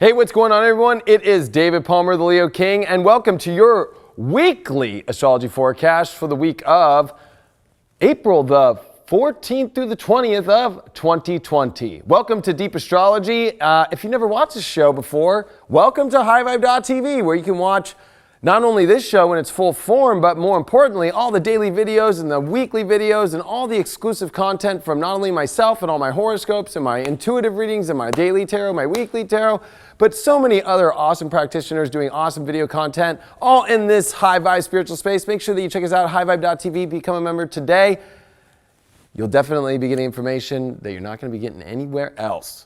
Hey, what's going on, everyone? It is David Palmer, the Leo King, and welcome to your weekly astrology forecast for the week of April the 14th through the 20th of 2020. Welcome to Deep Astrology. If you've never watched this show before, welcome to highvibe.tv, where you can watch not only this show in its full form, but more importantly, all the daily videos and the weekly videos and all the exclusive content from not only myself and all my horoscopes and my intuitive readings and my daily tarot, my weekly tarot, but so many other awesome practitioners doing awesome video content, all in this high vibe spiritual space. Make sure that you check us out, highvibe.tv, become a member today. You'll definitely be getting information that you're not going to be getting anywhere else.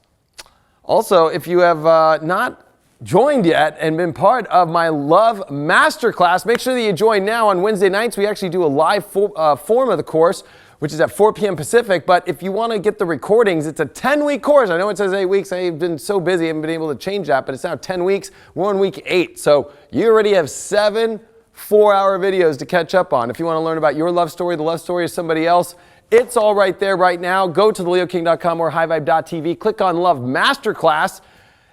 Also, if you have not joined yet and been part of my Love Masterclass, make sure that you join now. On Wednesday nights, we actually do a live form of the course, which is at 4 p.m. Pacific. But if you want to get the recordings, it's a 10-week course. I know it says 8 weeks. I've been so busy, I haven't been able to change that, but it's now 10 weeks. We're on week 8. So you already have 7 4-hour videos to catch up on. If you want to learn about your love story, the love story of somebody else, it's all right there right now. Go to theleoking.com or highvibe.tv, click on Love Masterclass,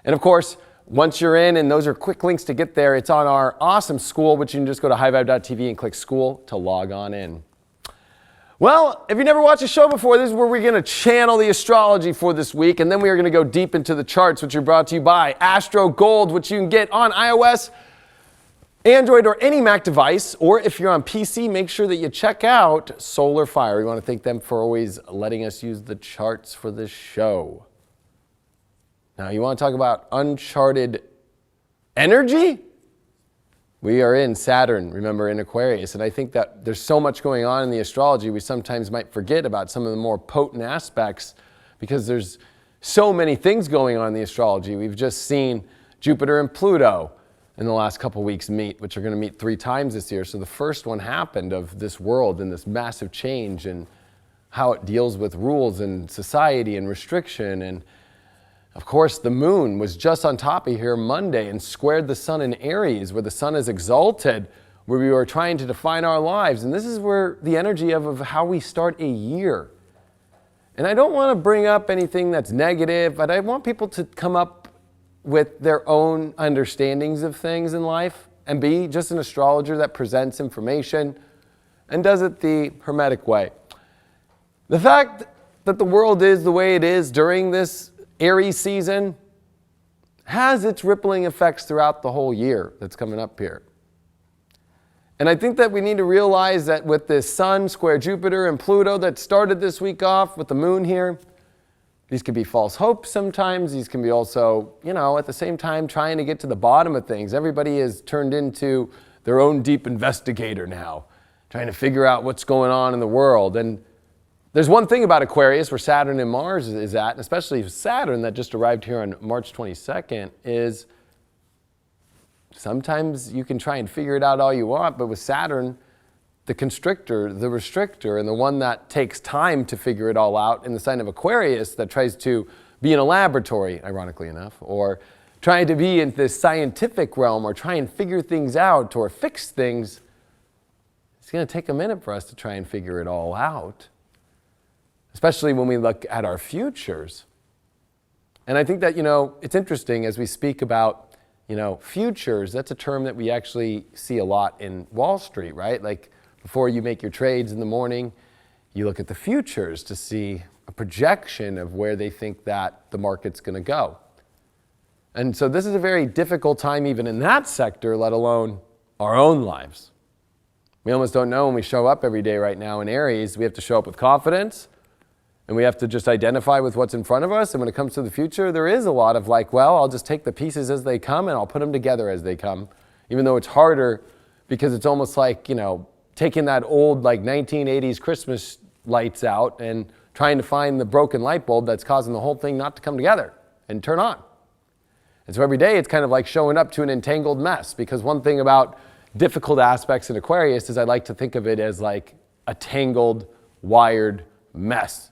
and of course, once you're in, and those are quick links to get there, it's on our awesome school, which you can just go to highvibe.tv and click school to log on in. Well, if you never watched a show before, this is where we're going to channel the astrology for this week, and then we are going to go deep into the charts, which are brought to you by Astro Gold, which you can get on iOS, Android, or any Mac device. Or if you're on PC, make sure that you check out Solar Fire. We want to thank them for always letting us use the charts for this show. Now, you want to talk about uncharted energy? We are in Saturn, remember, in Aquarius. And I think that there's so much going on in the astrology, we sometimes might forget about some of the more potent aspects because there's so many things going on in the astrology. We've just seen Jupiter and Pluto in the last couple weeks meet, which are going to meet 3 times this year. So the first one happened of this world and this massive change and how it deals with rules and society and restriction. And of course, the moon was just on top of here Monday and squared the sun in Aries, where the sun is exalted, where we are trying to define our lives. And this is where the energy of how we start a year. And I don't want to bring up anything that's negative, but I want people to come up with their own understandings of things in life and be just an astrologer that presents information and does it the Hermetic way. The fact that the world is the way it is during this Aries season has its rippling effects throughout the whole year that's coming up here. And I think that we need to realize that with this Sun square Jupiter and Pluto that started this week off with the moon here, these can be false hopes sometimes. These can be also, at the same time trying to get to the bottom of things. Everybody is turned into their own deep investigator now, trying to figure out what's going on in the world. And there's one thing about Aquarius where Saturn and Mars is at, and especially Saturn that just arrived here on March 22nd, is sometimes you can try and figure it out all you want, but with Saturn, the constrictor, the restrictor, and the one that takes time to figure it all out in the sign of Aquarius that tries to be in a laboratory, ironically enough, or trying to be in this scientific realm or try and figure things out or fix things, it's going to take a minute for us to try and figure it all out. Especially when we look at our futures. And I think that, it's interesting as we speak about, futures, that's a term that we actually see a lot in Wall Street, right? Like before you make your trades in the morning, you look at the futures to see a projection of where they think that the market's going to go. And so this is a very difficult time even in that sector, let alone our own lives. We almost don't know when we show up every day right now in Aries. We have to show up with confidence. And we have to just identify with what's in front of us. And when it comes to the future, there is a lot of I'll just take the pieces as they come and I'll put them together as they come. Even though it's harder because it's almost like, taking that old 1980s Christmas lights out and trying to find the broken light bulb that's causing the whole thing not to come together and turn on. And so every day it's kind of like showing up to an entangled mess, because one thing about difficult aspects in Aquarius is I like to think of it as like a tangled, wired mess.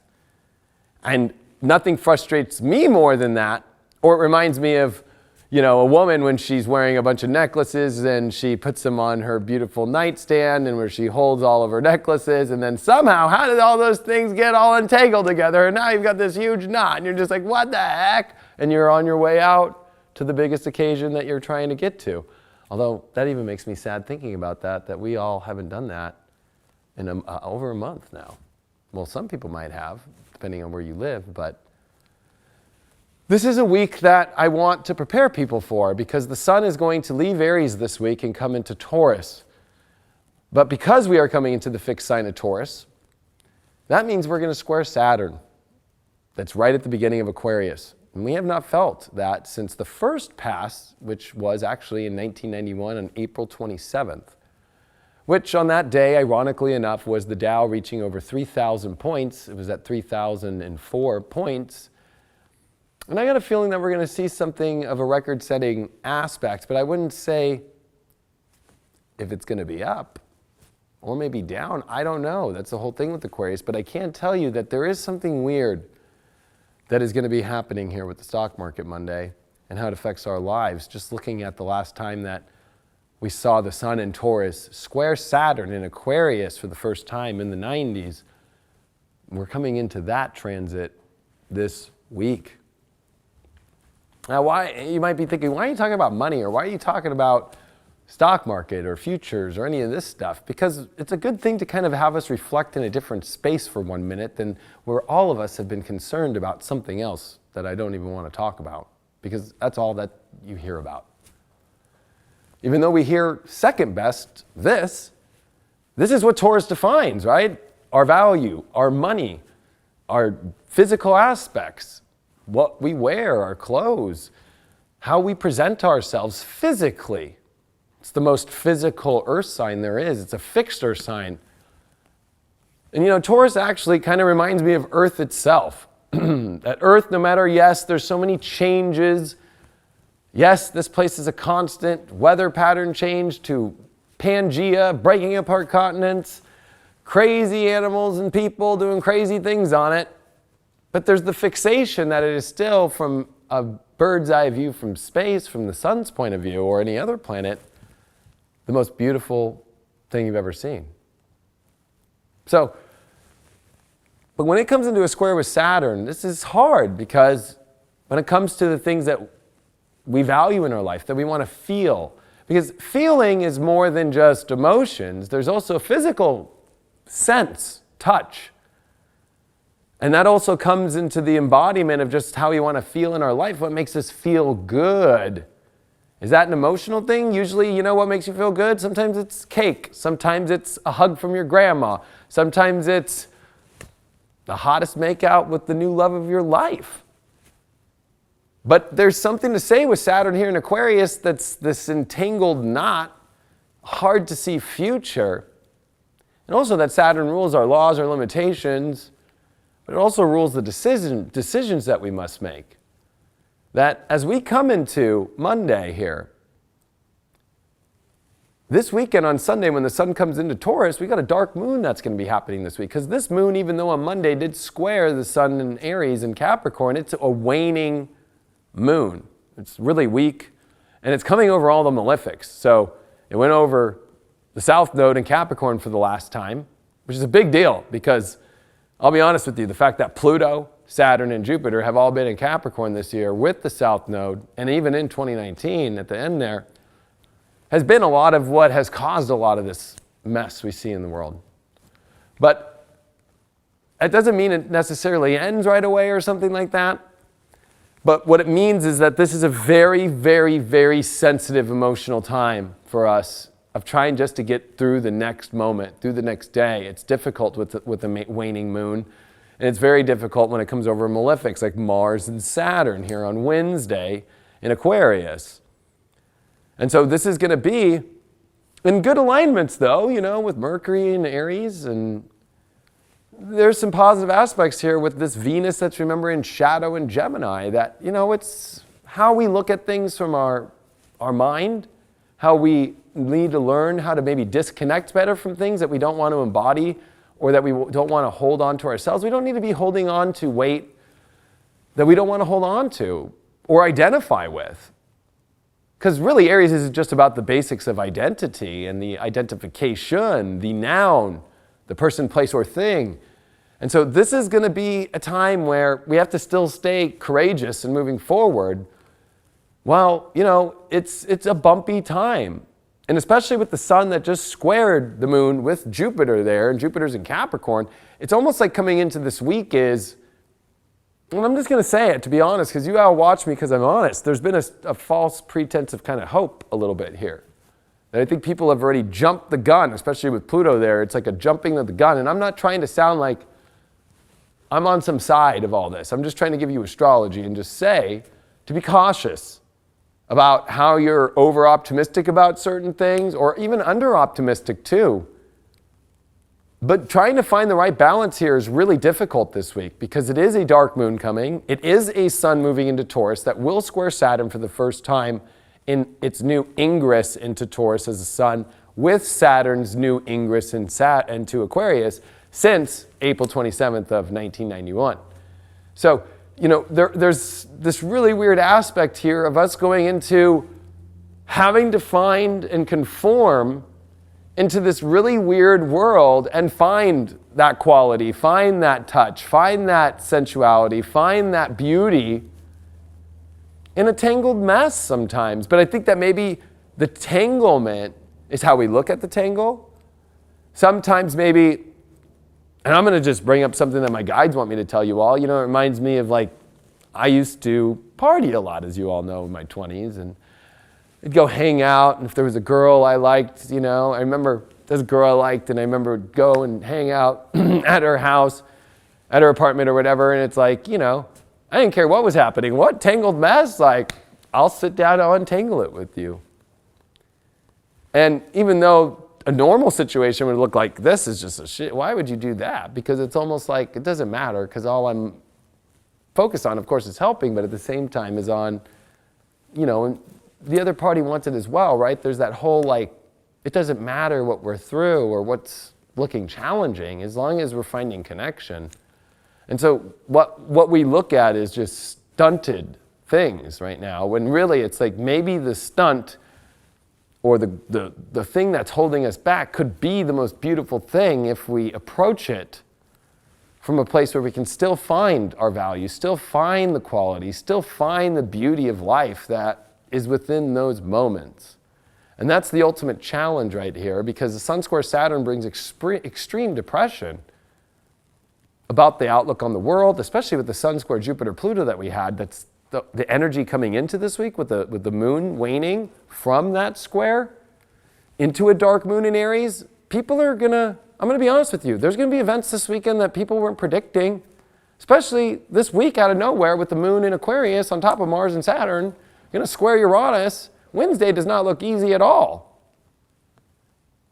And nothing frustrates me more than that, or it reminds me of, a woman when she's wearing a bunch of necklaces and she puts them on her beautiful nightstand and where she holds all of her necklaces, and then somehow, how did all those things get all entangled together? And now you've got this huge knot and you're just like, what the heck? And you're on your way out to the biggest occasion that you're trying to get to. Although that even makes me sad thinking about that we all haven't done that in over a month now. Well, some people might have, depending on where you live, but this is a week that I want to prepare people for because the sun is going to leave Aries this week and come into Taurus. But because we are coming into the fixed sign of Taurus, that means we're going to square Saturn. That's right at the beginning of Aquarius. And we have not felt that since the first pass, which was actually in 1991 on April 27th, which on that day, ironically enough, was the Dow reaching over 3,000 points. It was at 3,004 points. And I got a feeling that we're going to see something of a record-setting aspect, but I wouldn't say if it's going to be up or maybe down. I don't know. That's the whole thing with Aquarius, but I can tell you that there is something weird that is going to be happening here with the stock market Monday and how it affects our lives. Just looking at the last time that we saw the sun in Taurus square Saturn in Aquarius for the first time in the 90s, we're coming into that transit this week. Now, why, you might be thinking, why are you talking about money, or why are you talking about stock market or futures or any of this stuff? Because it's a good thing to kind of have us reflect in a different space for 1 minute than where all of us have been concerned about something else that I don't even want to talk about, because that's all that you hear about. Even though we hear second best, this is what Taurus defines, right? Our value, our money, our physical aspects, what we wear, our clothes, how we present ourselves physically. It's the most physical earth sign there is. It's a fixed earth sign. And you know, Taurus actually kind of reminds me of Earth itself. That Earth, no matter, yes, there's so many changes. Yes, this place is a constant weather pattern change to Pangea, breaking apart continents, crazy animals and people doing crazy things on it. But there's the fixation that it is still, from a bird's eye view from space, from the sun's point of view, or any other planet, the most beautiful thing you've ever seen. So, but when it comes into a square with Saturn, this is hard, because when it comes to the things that we value in our life, that we want to feel, because feeling is more than just emotions. There's also physical sense, touch. And that also comes into the embodiment of just how we want to feel in our life, what makes us feel good. Is that an emotional thing? Usually, you know what makes you feel good? Sometimes it's cake. Sometimes it's a hug from your grandma. Sometimes it's the hottest makeout with the new love of your life. But there's something to say with Saturn here in Aquarius that's this entangled knot, hard to see future. And also that Saturn rules our laws, our limitations, but it also rules the decisions that we must make. That as we come into Monday here, this weekend on Sunday when the sun comes into Taurus, we got a dark moon that's going to be happening this week. Because this moon, even though on Monday did square the sun in Aries and Capricorn, it's a waning moon. It's really weak, and it's coming over all the malefics. So it went over the South Node in Capricorn for the last time, which is a big deal, because I'll be honest with you, the fact that Pluto, Saturn, and Jupiter have all been in Capricorn this year with the South Node, and even in 2019 at the end there, has been a lot of what has caused a lot of this mess we see in the world. But it doesn't mean it necessarily ends right away or something like that. But what it means is that this is a very, very, very sensitive emotional time for us, of trying just to get through the next moment, through the next day. It's difficult with the waning moon. And it's very difficult when it comes over malefics like Mars and Saturn here on Wednesday in Aquarius. And so this is going to be in good alignments, though, you know, with Mercury and Aries. And there's some positive aspects here with this Venus that's, remember, in shadow in Gemini, that, you know, it's how we look at things from our mind, how we need to learn how to maybe disconnect better from things that we don't want to embody or that we don't want to hold on to ourselves. We don't need to be holding on to weight that we don't want to hold on to or identify with. Because really, Aries is just about the basics of identity and the identification, the noun, the person, place, or thing. And so this is going to be a time where we have to still stay courageous and moving forward, well, it's a bumpy time. And especially with the sun that just squared the moon with Jupiter there, and Jupiter's in Capricorn, it's almost like coming into this week is, and I'm just going to say it to be honest, because you all watch me because I'm honest, there's been a false pretense of kind of hope a little bit here. And I think people have already jumped the gun, especially with Pluto there. It's like a jumping of the gun. And I'm not trying to sound like I'm on some side of all this. I'm just trying to give you astrology and just say to be cautious about how you're over-optimistic about certain things or even under-optimistic too. But trying to find the right balance here is really difficult this week because it is a dark moon coming. It is a sun moving into Taurus that will square Saturn for the first time in its new ingress into Taurus as a sun, with Saturn's new ingress into Aquarius since April 27th of 1991. So, there's this really weird aspect here of us going into having to find and conform into this really weird world and find that quality, find that touch, find that sensuality, find that beauty in a tangled mess sometimes. But I think that maybe the tanglement is how we look at the tangle. Sometimes maybe, and I'm going to just bring up something that my guides want me to tell you all. It reminds me of I used to party a lot, as you all know, in my 20s. And I'd go hang out. And if there was a girl I liked, I remember this girl I liked, and I remember go and hang out at her house, at her apartment or whatever. And it's I didn't care what was happening. What tangled mess? I'll sit down and untangle it with you. And even though a normal situation would look like this is just a shit, why would you do that? Because it's almost like it doesn't matter because all I'm focused on, of course, is helping, but at the same time is on, and the other party wants it as well, right? There's that whole it doesn't matter what we're through or what's looking challenging as long as we're finding connection. And so what we look at is just stunted things right now, when really it's maybe the stunt or the thing that's holding us back could be the most beautiful thing if we approach it from a place where we can still find our value, still find the quality, still find the beauty of life that is within those moments. And that's the ultimate challenge right here, because the Sun square Saturn brings extreme depression about the outlook on the world, especially with the Sun square Jupiter Pluto that we had. That's the energy coming into this week with the moon waning from that square into a dark moon in Aries. People are I'm going to be honest with you, there's going to be events this weekend that people weren't predicting, especially this week out of nowhere with the moon in Aquarius on top of Mars and Saturn, going to square Uranus. Wednesday does not look easy at all.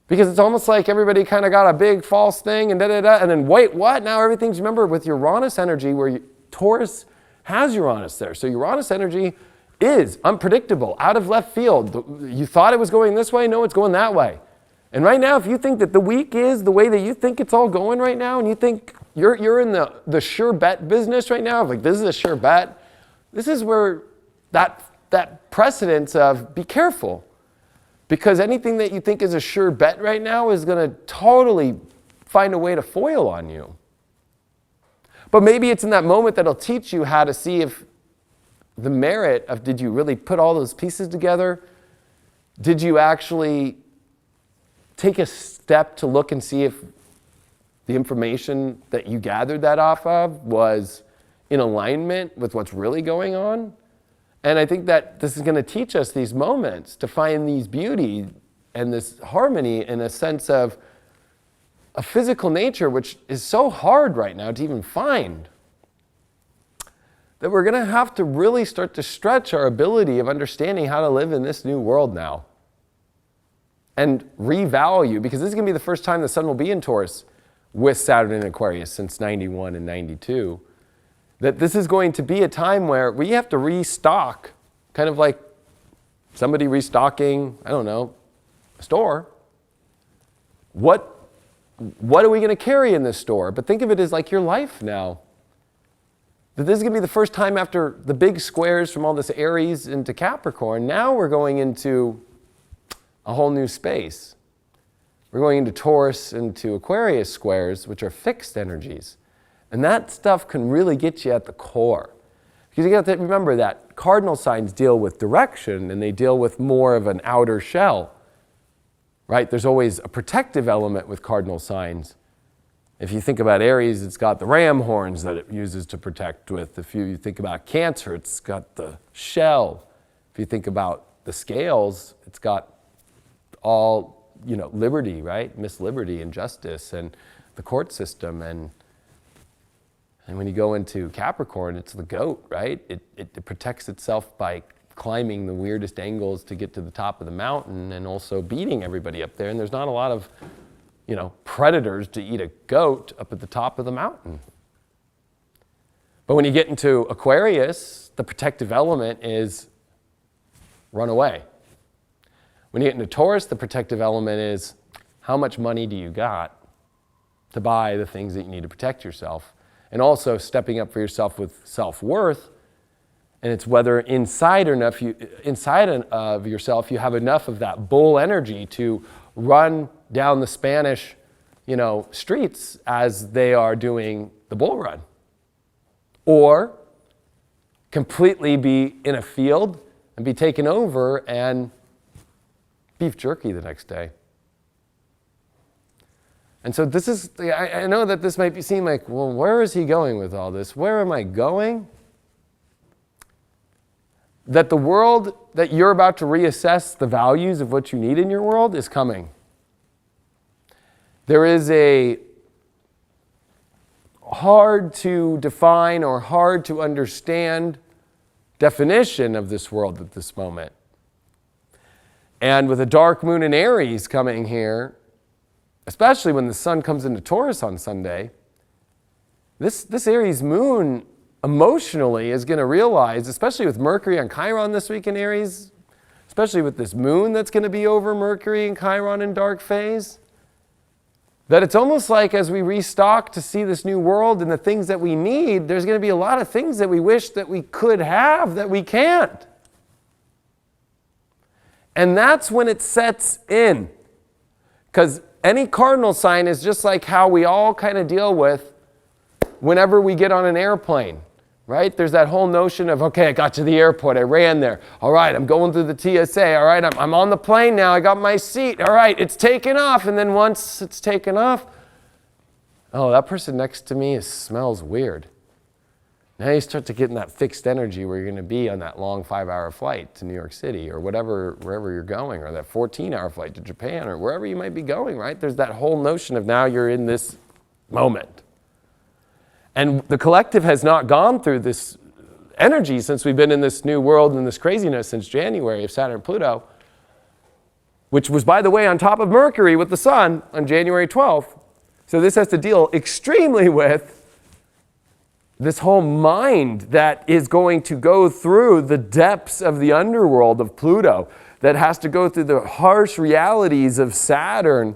Because it's almost like everybody kind of got a big false thing and da-da-da, and then wait, what? Now everything's, remember, with Uranus energy, where Taurus has Uranus there. So Uranus energy is unpredictable, out of left field. You thought it was going this way, no, it's going that way. And right now, if you think that the week is the way that you think it's all going right now, and you think you're in the sure bet business right now, this is a sure bet, this is where that precedence of be careful. Because anything that you think is a sure bet right now is going to totally find a way to foil on you. But maybe it's in that moment that'll teach you how to see if the merit of, did you really put all those pieces together? Did you actually take a step to look and see if the information that you gathered that off of was in alignment with what's really going on? And I think that this is going to teach us these moments to find these beauty and this harmony in a sense of a physical nature, which is so hard right now to even find, that we're going to have to really start to stretch our ability of understanding how to live in this new world now and revalue, because this is going to be the first time the sun will be in Taurus with Saturn in Aquarius since 91 and 92. That this is going to be a time where we have to restock, kind of like somebody restocking, I don't know, a store. What are we going to carry in this store? But think of it as like your life now. That this is going to be the first time after the big squares from all this Aries into Capricorn. Now we're going into a whole new space. We're going into Taurus, into Aquarius squares, which are fixed energies. And that stuff can really get you at the core. Because you got to remember that cardinal signs deal with direction and they deal with more of an outer shell, right? There's always a protective element with cardinal signs. If you think about Aries, it's got the ram horns that it uses to protect with. If you think about Cancer, it's got the shell. If you think about the scales, it's got all, liberty, right? Miss Liberty and justice and the court system. And when you go into Capricorn, it's the goat, right? It protects itself by climbing the weirdest angles to get to the top of the mountain and also beating everybody up there. And there's not a lot of predators to eat a goat up at the top of the mountain. But when you get into Aquarius, the protective element is run away. When you get into Taurus, the protective element is how much money do you got to buy the things that you need to protect yourself, and also stepping up for yourself with self-worth. And it's whether inside of yourself you have enough of that bull energy to run down the Spanish, streets as they are doing the bull run, or completely be in a field and be taken over and beef jerky the next day. And so this is, I know that this might seem like, well, where is he going with all this? Where am I going? That the world that you're about to reassess the values of what you need in your world is coming. There is a hard to define or hard to understand definition of this world at this moment. And with a dark moon in Aries coming here, especially when the sun comes into Taurus on Sunday, this Aries moon emotionally is going to realize, especially with Mercury on Chiron this week in Aries, especially with this moon that's going to be over Mercury and Chiron in dark phase, that it's almost like as we restock to see this new world and the things that we need, there's going to be a lot of things that we wish that we could have that we can't. And that's when it sets in. Because any cardinal sign is just like how we all kind of deal with whenever we get on an airplane, right? There's that whole notion of, okay, I got to the airport, I ran there. All right, I'm going through the TSA. All right, I'm on the plane now, I got my seat. All right, it's taken off. And then once it's taken off, oh, that person next to me smells weird. Now you start to get in that fixed energy where you're going to be on that long 5-hour flight to New York City or wherever you're going, or that 14-hour flight to Japan or wherever you might be going, right? There's that whole notion of now you're in this moment. And the collective has not gone through this energy since we've been in this new world and this craziness since January of Saturn and Pluto, which was, by the way, on top of Mercury with the sun on January 12th. So this has to deal extremely with this whole mind that is going to go through the depths of the underworld of Pluto, that has to go through the harsh realities of Saturn,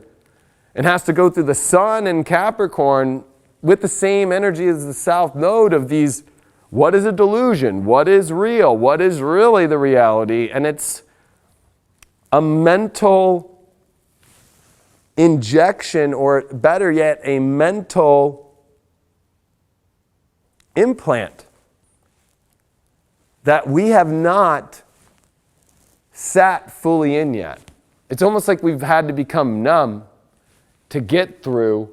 and has to go through the sun and Capricorn with the same energy as the south node of these, what is a delusion? What is real? What is really the reality? And it's a mental injection, or better yet, a mental implant that we have not sat fully in yet. It's almost like we've had to become numb to get through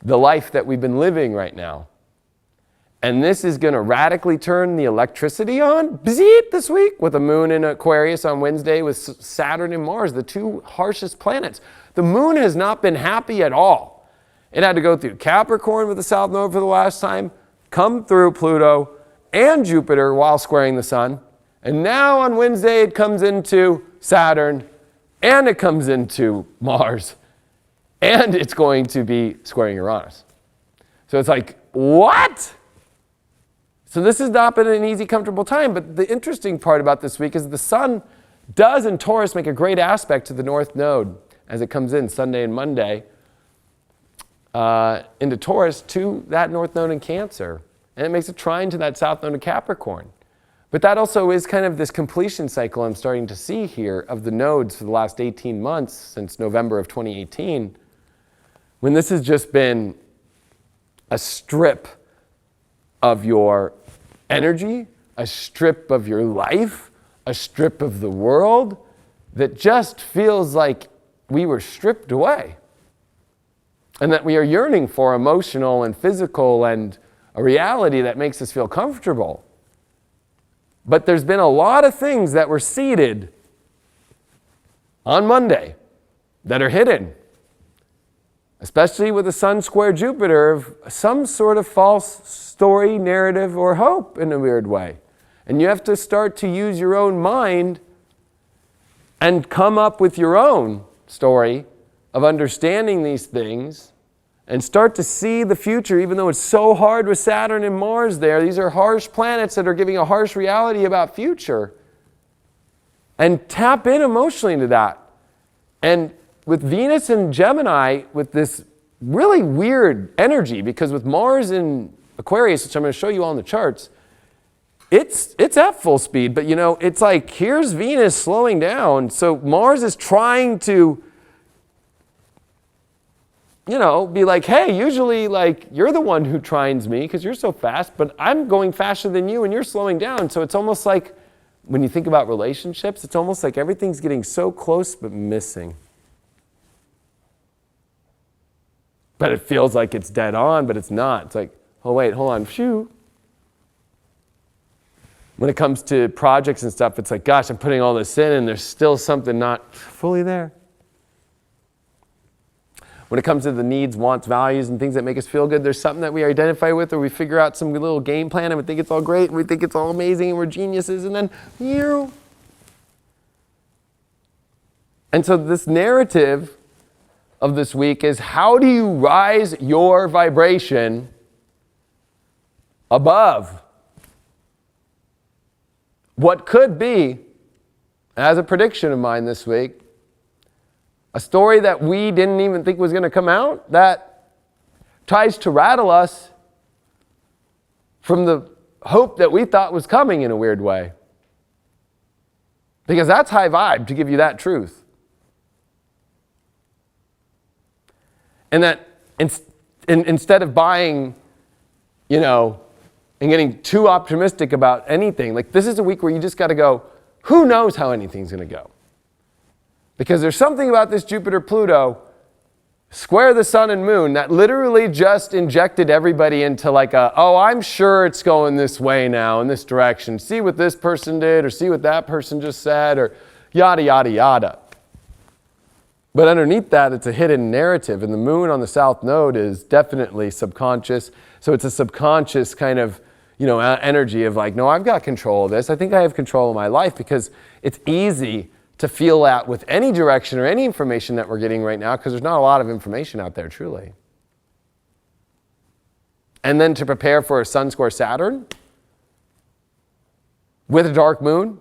the life that we've been living right now. And this is going to radically turn the electricity on this week with a moon in Aquarius on Wednesday with Saturn and Mars, the two harshest planets. The moon has not been happy at all. It had to go through Capricorn with the south node for the last time, come through Pluto and Jupiter while squaring the sun. And now on Wednesday it comes into Saturn and it comes into Mars. And it's going to be squaring Uranus. So it's like, what? So this has not been an easy, comfortable time. But the interesting part about this week is the sun does in Taurus make a great aspect to the North Node as it comes in Sunday and Monday into Taurus to that North Node in Cancer. And it makes a trine to that South Node in Capricorn. But that also is kind of this completion cycle I'm starting to see here of the nodes for the last 18 months since November of 2018, when this has just been a strip of your energy, a strip of your life, a strip of the world that just feels like we were stripped away. And that we are yearning for emotional and physical and a reality that makes us feel comfortable. But there's been a lot of things that were seeded on Monday that are hidden. Especially with the Sun square Jupiter of some sort of false story, narrative, or hope in a weird way. And you have to start to use your own mind and come up with your own story of understanding these things and start to see the future, even though it's so hard with Saturn and Mars there. These are harsh planets that are giving a harsh reality about future. And tap in emotionally into that. And with Venus and Gemini, with this really weird energy, because with Mars in Aquarius, which I'm going to show you on the charts, it's at full speed, but it's like, here's Venus slowing down. So Mars is trying to, be like, hey, usually like you're the one who trines me because you're so fast, but I'm going faster than you and you're slowing down. So it's almost like, when you think about relationships, it's almost like everything's getting so close but missing. But it feels like it's dead on, but it's not. It's like, oh wait, hold on, phew. When it comes to projects and stuff, it's like, gosh, I'm putting all this in and there's still something not fully there. When it comes to the needs, wants, values, and things that make us feel good, there's something that we identify with, or we figure out some little game plan and we think it's all great and we think it's all amazing and we're geniuses, and then And so this narrative of this week is, how do you rise your vibration above what could be, as a prediction of mine this week, a story that we didn't even think was going to come out, that tries to rattle us from the hope that we thought was coming in a weird way. Because that's high vibe, to give you that truth. And that instead of buying, and getting too optimistic about anything, like this is a week where you just got to go, who knows how anything's going to go? Because there's something about this Jupiter-Pluto square the sun and moon that literally just injected everybody into like I'm sure it's going this way now, in this direction. See what this person did, or see what that person just said, or yada, yada, yada. But underneath that, it's a hidden narrative, and the moon on the south node is definitely subconscious. So it's a subconscious kind of, energy of like, no, I've got control of this. I think I have control of my life, because it's easy to feel that with any direction or any information that we're getting right now, because there's not a lot of information out there, truly. And then to prepare for a Sun square Saturn with a dark moon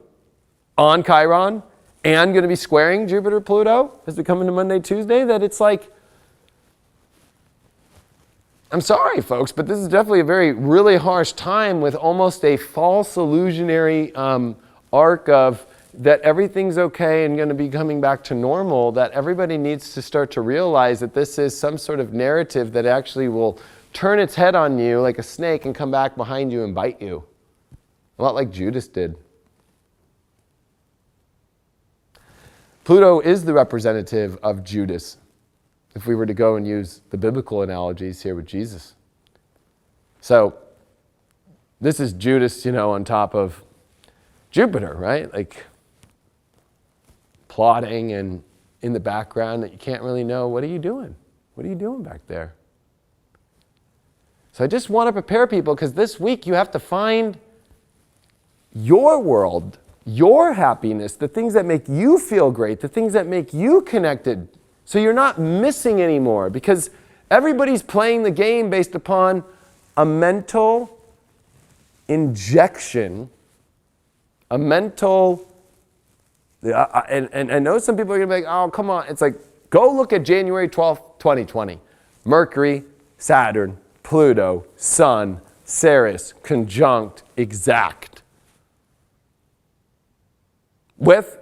on Chiron, and going to be squaring Jupiter-Pluto as we come into Monday, Tuesday, that it's like, I'm sorry, folks, but this is definitely a really harsh time with almost a false illusionary arc of that everything's okay and going to be coming back to normal, that everybody needs to start to realize that this is some sort of narrative that actually will turn its head on you like a snake and come back behind you and bite you. A lot like Judas did. Pluto is the representative of Judas, if we were to go and use the biblical analogies here with Jesus. So this is Judas, on top of Jupiter, right? Like plotting and in the background that you can't really know, what are you doing? What are you doing back there? So I just want to prepare people, because this week you have to find your world, your happiness, the things that make you feel great, the things that make you connected, so you're not missing anymore, because everybody's playing the game based upon a mental injection, a mental, and I know some people are going to be like, oh, come on. It's like, go look at January 12th, 2020. Mercury, Saturn, Pluto, Sun, Ceres, conjunct, exact. With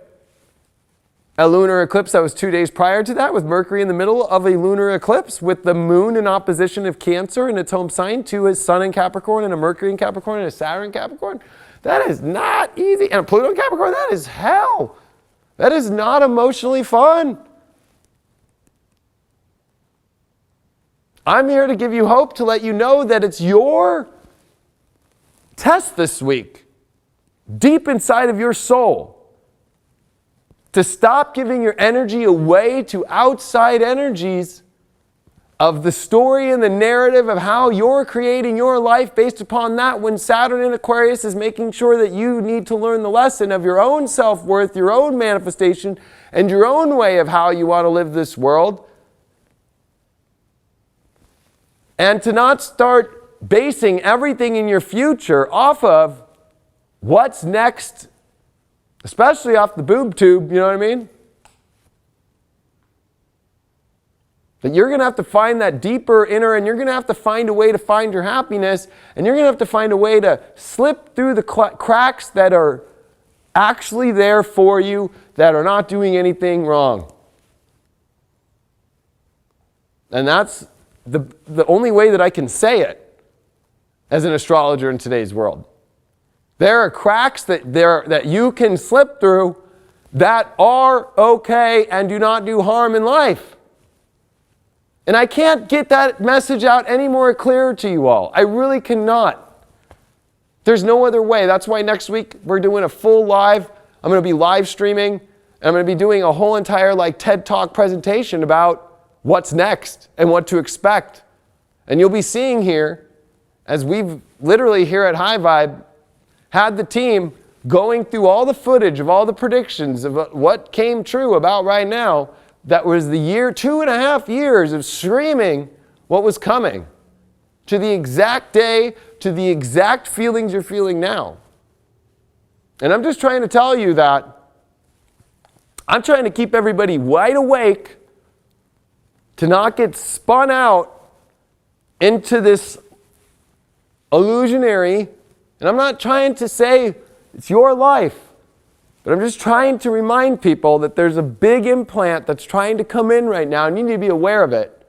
a lunar eclipse that was 2 days prior to that, with Mercury in the middle of a lunar eclipse, with the moon in opposition of Cancer in its home sign to his Sun in Capricorn, and a Mercury in Capricorn, and a Saturn in Capricorn. That is not easy. And Pluto and Capricorn, that is hell. That is not emotionally fun. I'm here to give you hope, to let you know that it's your test this week, deep inside of your soul, to stop giving your energy away to outside energies of the story and the narrative of how you're creating your life based upon that, when Saturn in Aquarius is making sure that you need to learn the lesson of your own self-worth, your own manifestation, and your own way of how you want to live this world. And to not start basing everything in your future off of what's next, especially off the boob tube, you know what I mean? That you're going to have to find that deeper inner, and you're going to have to find a way to find your happiness, and you're going to have to find a way to slip through the cracks that are actually there for you, that are not doing anything wrong. And that's the only way that I can say it as an astrologer in today's world. There are cracks that you can slip through that are okay and do not do harm in life. And I can't get that message out any more clear to you all. I really cannot. There's no other way. That's why next week we're doing a full live. I'm going to be live streaming. And I'm going to be doing a whole entire TED Talk presentation about what's next and what to expect. And you'll be seeing here, as we've literally here at High Vibe had the team going through all the footage of all the predictions of what came true about right now. That was the 2.5 years of screaming what was coming, to the exact day, to the exact feelings you're feeling now. And I'm just trying to tell you that I'm trying to keep everybody wide awake to not get spun out into this illusionary. And I'm not trying to say it's your life, but I'm just trying to remind people that there's a big implant that's trying to come in right now, and you need to be aware of it.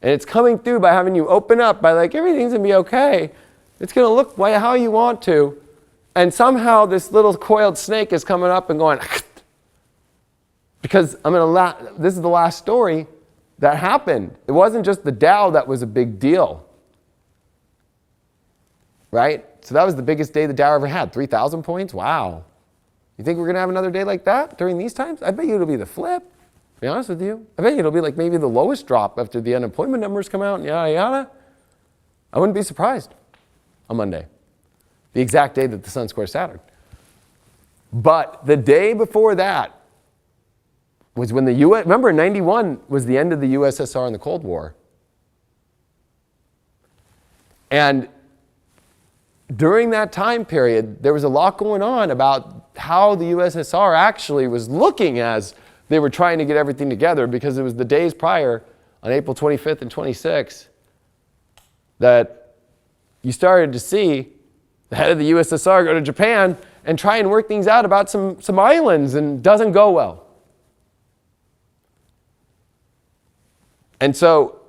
And it's coming through by having you open up, by everything's going to be okay. It's going to look how you want to. And somehow this little coiled snake is coming up and going, because this is the last story that happened. It wasn't just the Dow that was a big deal. Right? So that was the biggest day the Dow ever had, 3,000 points? Wow. You think we're going to have another day like that during these times? I bet you it'll be the flip, to be honest with you. I bet you it'll be maybe the lowest drop after the unemployment numbers come out and yada yada. I wouldn't be surprised on Monday, the exact day that the sun squares Saturn. But the day before that was when the U.S., remember 91 was the end of the USSR and the Cold War. And during that time period, there was a lot going on about how the USSR actually was looking as they were trying to get everything together, because it was the days prior, on April 25th and 26th, that you started to see the head of the USSR go to Japan and try and work things out about some islands, and doesn't go well. And so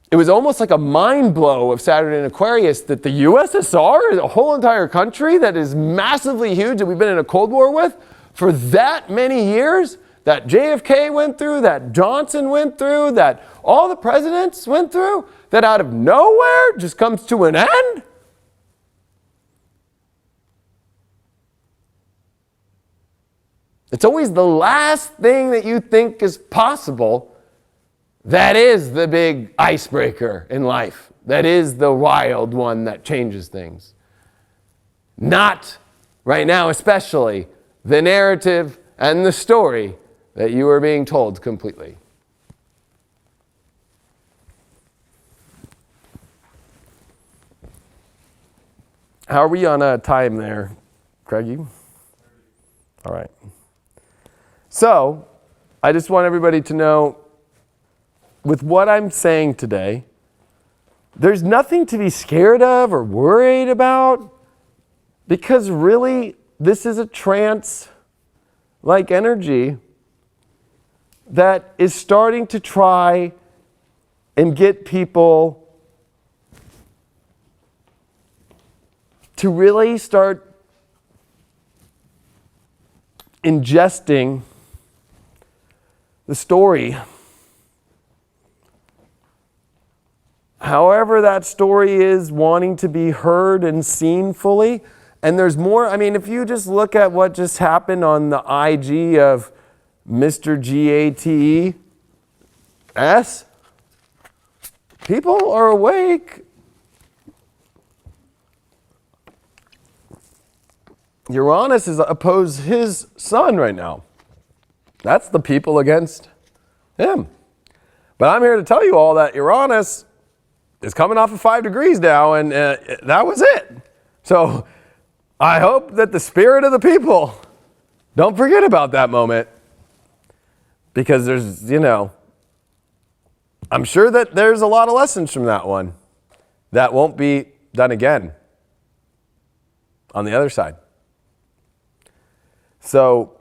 it was almost like a mind blow of Saturn in Aquarius that the USSR is a whole entire country that is massively huge, that we've been in a Cold War with for that many years, that JFK went through, that Johnson went through, that all the presidents went through, that out of nowhere just comes to an end. It's always the last thing that you think is possible that is the big icebreaker in life. That is the wild one that changes things. Not, right now especially, the narrative and the story that you are being told completely. How are we on time there, Craigie? All right. So, I just want everybody to know, with what I'm saying today, there's nothing to be scared of or worried about, because really, this is a trance-like energy that is starting to try and get people to really start ingesting the story. However that story is wanting to be heard and seen fully. And there's more. I mean, if you just look at what just happened on the IG of Mr. GATES, people are awake. Uranus is opposed his sun right now. That's the people against him. But I'm here to tell you all that Uranus is coming off of 5 degrees now, and that was it. So I hope that the spirit of the people don't forget about that moment, because there's, I'm sure that there's a lot of lessons from that one that won't be done again on the other side. So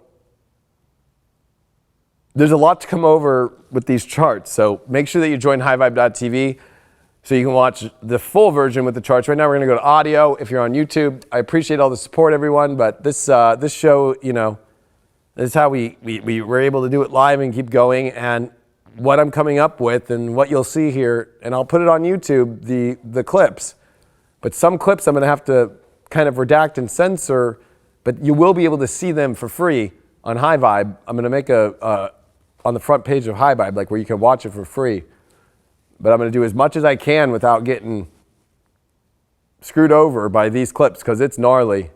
there's a lot to come over with these charts. So make sure that you join highvibe.tv so you can watch the full version with the charts. Right now we're going to go to audio if you're on YouTube. I appreciate all the support, everyone, but this show, this is how we were able to do it live and keep going, and what I'm coming up with and what you'll see here, and I'll put it on YouTube, the clips. But some clips I'm going to have to kind of redact and censor, but you will be able to see them for free on High Vibe. I'm going to make on the front page of High Vibe, like where you can watch it for free. But I'm going to do as much as I can without getting screwed over by these clips, because it's gnarly.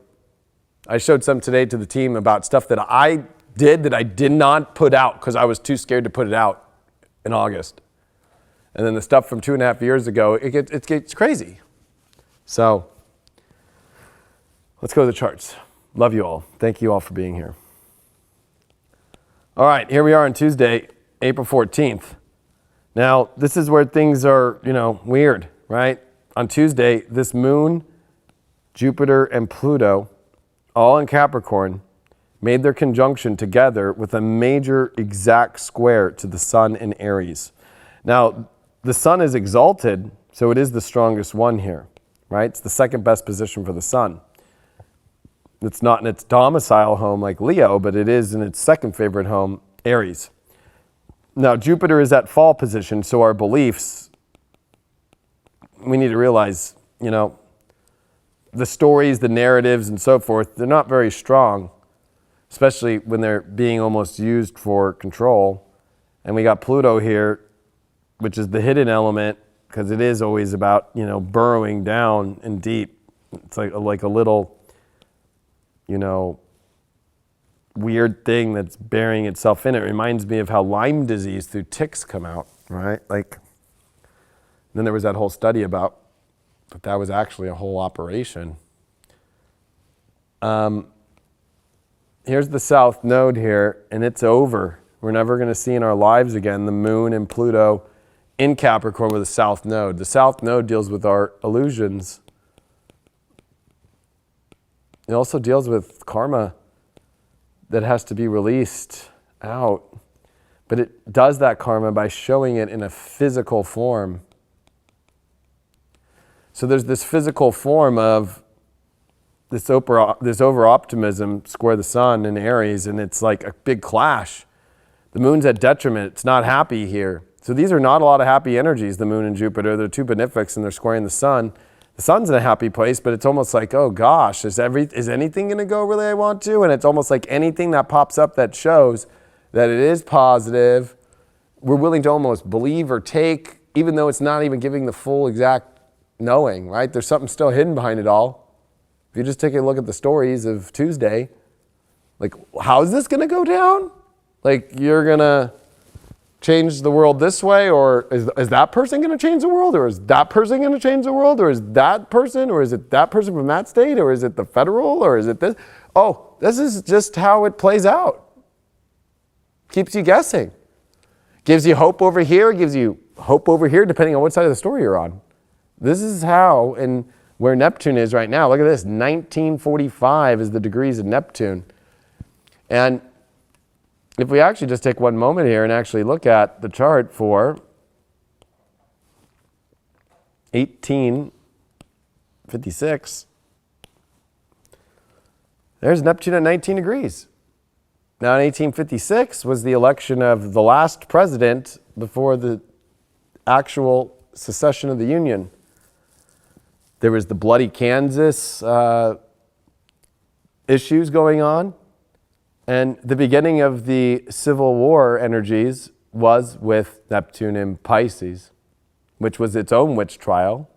I showed some today to the team about stuff that I did that I did not put out because I was too scared to put it out in August. And then the stuff from 2.5 years ago, it gets crazy. So let's go to the charts. Love you all. Thank you all for being here. All right, here we are on Tuesday, April 14th. Now, this is where things are, weird, right? On Tuesday, this moon, Jupiter, and Pluto, all in Capricorn, made their conjunction together with a major exact square to the sun in Aries. Now, the sun is exalted, so it is the strongest one here, right? It's the second best position for the sun. It's not in its domicile home like Leo, but it is in its second favorite home, Aries. Now, Jupiter is at fall position, so our beliefs, we need to realize, the stories, the narratives, and so forth, they're not very strong, especially when they're being almost used for control. And we got Pluto here, which is the hidden element, because it is always about, burrowing down and deep. It's like a little, weird thing that's burying itself in it. It reminds me of how Lyme disease through ticks come out, right? Then there was that whole study about that was actually a whole operation. Here's the south node here, and it's over. We're never going to see in our lives again the moon and Pluto in Capricorn with a south node. The south node deals with our illusions. It also deals with karma that has to be released out. But it does that karma by showing it in a physical form. So there's this physical form of this over-optimism, square the sun in Aries, and it's like a big clash. The moon's at detriment. It's not happy here. So these are not a lot of happy energies, the moon and Jupiter. They're two benefics, and they're squaring the sun. The sun's in a happy place, but it's almost like, oh gosh, is anything going to go really I want to? And it's almost like anything that pops up that shows that it is positive, we're willing to almost believe or take, even though it's not even giving the full exact knowing, right? There's something still hidden behind it all. If you just take a look at the stories of Tuesday, like, how is this going to go down? Like, you're going to change the world this way, or is that person going to change the world, or is that person going to change the world, or is that person, or is it that person from that state, or is it the federal, or is it this? Oh, this is just how it plays out. Keeps you guessing. Gives you hope over here, gives you hope over here, depending on what side of the story you're on. This is how, and where Neptune is right now. Look at this, 1945 is the degrees of Neptune. And if we actually just take one moment here and actually look at the chart for 1856, There's Neptune at 19 degrees. Now, in 1856 was the election of the last president before the actual secession of the Union. There was the bloody Kansas issues going on, and the beginning of the Civil War energies was with Neptune in Pisces, which was its own witch trial.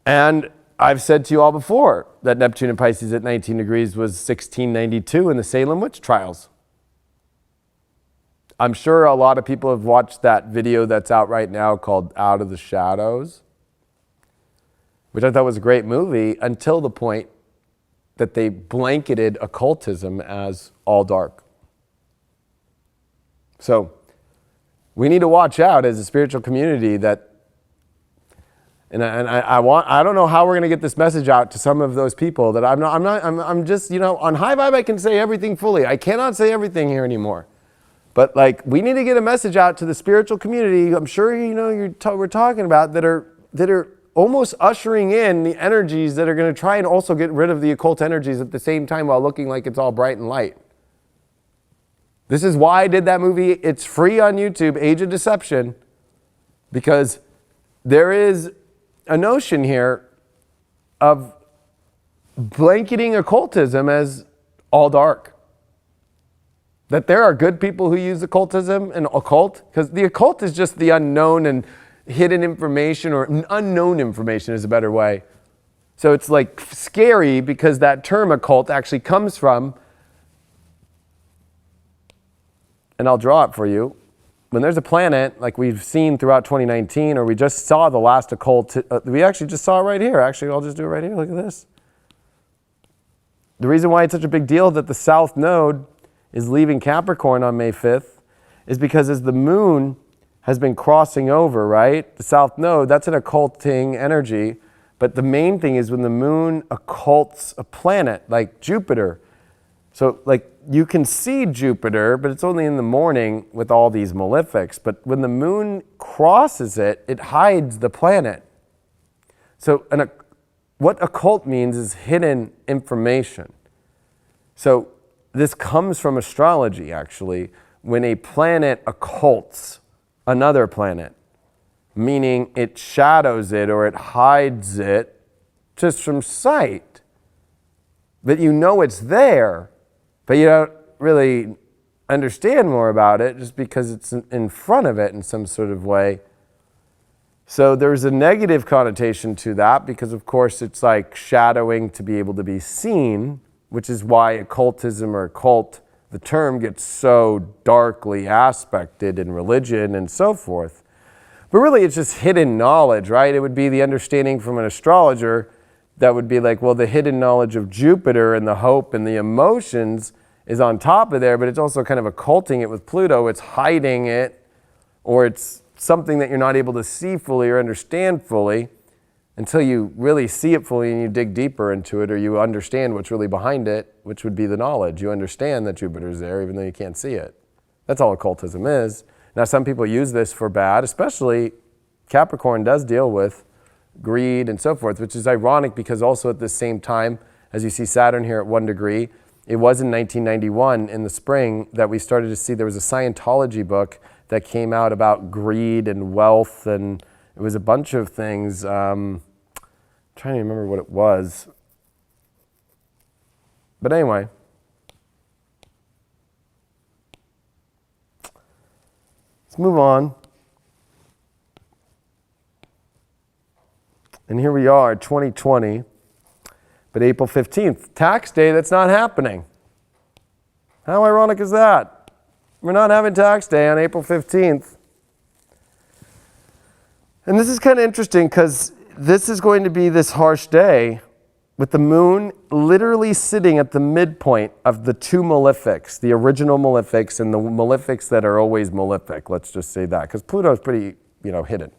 And I've said to you all before that Neptune in Pisces at 19 degrees was 1692 in the Salem witch trials. I'm sure a lot of people have watched that video that's out right now called Out of the Shadows, which I thought was a great movie until the point that they blanketed occultism as all dark. So we need to watch out as a spiritual community that, and I don't know how we're going to get this message out to some of those people that I'm just, on High Vibe I can say everything fully. I cannot say everything here anymore. But like, we need to get a message out to the spiritual community. I'm sure we're talking about that are almost ushering in the energies that are going to try and also get rid of the occult energies at the same time while looking like it's all bright and light. This is why I did that movie. It's free on YouTube, Age of Deception, because there is a notion here of blanketing occultism as all dark. That there are good people who use occultism and occult, because the occult is just the unknown and hidden information, or unknown information is a better way. So it's like scary because that term occult actually comes from, and I'll draw it for you, when there's a planet like we've seen throughout 2019, or we just saw the last occult, we actually just saw it right here. Actually, I'll just do it right here. Look at this. The reason why it's such a big deal that the South Node is leaving Capricorn on May 5th is because as the moon has been crossing over, right? The South Node, that's an occulting energy. But the main thing is when the moon occults a planet like Jupiter. So like you can see Jupiter, but it's only in the morning with all these malefics. But when the moon crosses it, it hides the planet. So what occult means is hidden information. So this comes from astrology, actually, when a planet occults another planet, meaning it shadows it or it hides it just from sight. But you know it's there, but you don't really understand more about it just because it's in front of it in some sort of way. So there's a negative connotation to that because, of course, it's like shadowing to be able to be seen, which is why occultism or occult, the term gets so darkly aspected in religion and so forth. But really it's just hidden knowledge, right? It would be the understanding from an astrologer that would be like, well, the hidden knowledge of Jupiter and the hope and the emotions is on top of there, but it's also kind of occulting it with Pluto. It's hiding it, or it's something that you're not able to see fully or understand fully until you really see it fully and you dig deeper into it, or you understand what's really behind it, which would be the knowledge. You understand that Jupiter's there even though you can't see it. That's all occultism is. Now, some people use this for bad, especially Capricorn does deal with greed and so forth, which is ironic because also at the same time, as you see Saturn here at 1 degree, it was in 1991 in the spring that we started to see there was a Scientology book that came out about greed and wealth, and it was a bunch of things. I'm trying to remember what it was. But anyway, let's move on. And here we are, 2020, but April 15th, tax day, that's not happening. How ironic is that? We're not having tax day on April 15th. And this is kind of interesting because this is going to be this harsh day with the moon literally sitting at the midpoint of the two malefics, the original malefics and the malefics that are always malefic. Let's just say that, because Pluto's pretty, hidden.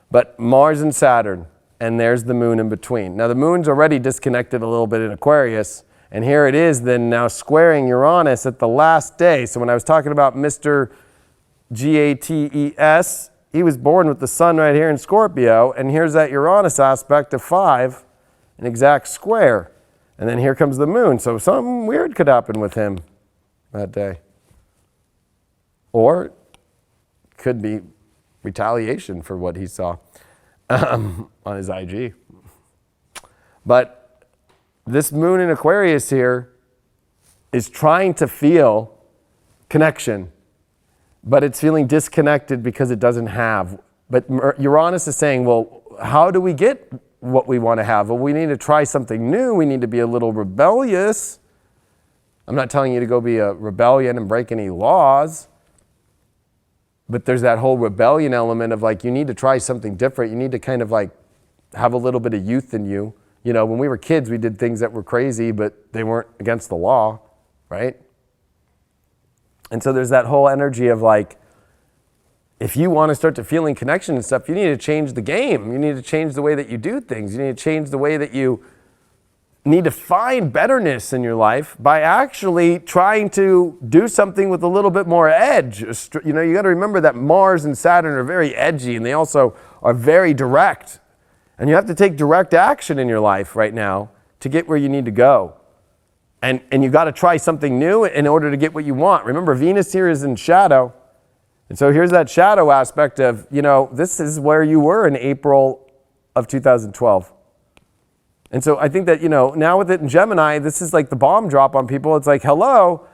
But Mars and Saturn, and there's the moon in between. Now the moon's already disconnected a little bit in Aquarius, and here it is then now squaring Uranus at the last day. So when I was talking about Mr. Gates, he was born with the sun right here in Scorpio, and here's that Uranus aspect of 5, an exact square. And then here comes the moon. So something weird could happen with him that day. Or could be retaliation for what he saw on his IG. But this moon in Aquarius here is trying to feel connection, but it's feeling disconnected because it doesn't have. But Uranus is saying, well, how do we get what we want to have? Well, we need to try something new. We need to be a little rebellious. I'm not telling you to go be a rebellion and break any laws, but there's that whole rebellion element of like, you need to try something different. You need to kind of like have a little bit of youth in you. You know, when we were kids, we did things that were crazy, but they weren't against the law, right? And so there's that whole energy of like, if you want to start to feeling connection and stuff, you need to change the game. You need to change the way that you do things. You need to change the way that you need to find betterness in your life by actually trying to do something with a little bit more edge. You know, you got to remember that Mars and Saturn are very edgy, and they also are very direct. And you have to take direct action in your life right now to get where you need to go. And you got to try something new in order to get what you want. Remember, Venus here is in shadow. And so here's that shadow aspect of, you know, this is where you were in April of 2012. And so I think that, you know, now with it in Gemini, this is like the bomb drop on people. It's like, hello,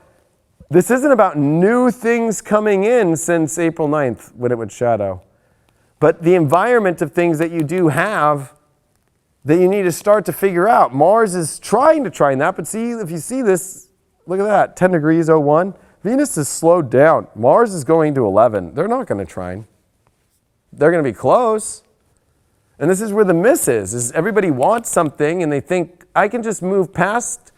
this isn't about new things coming in since April 9th when it went shadow. But the environment of things that you do have that you need to start to figure out. Mars is trying to trine that, but see, if you see this, look at that, 10 degrees 01. Venus is slowed down. Mars is going to 11. They're not going to trine. They're going to be close. And this is where the miss is everybody wants something and they think, I can just move past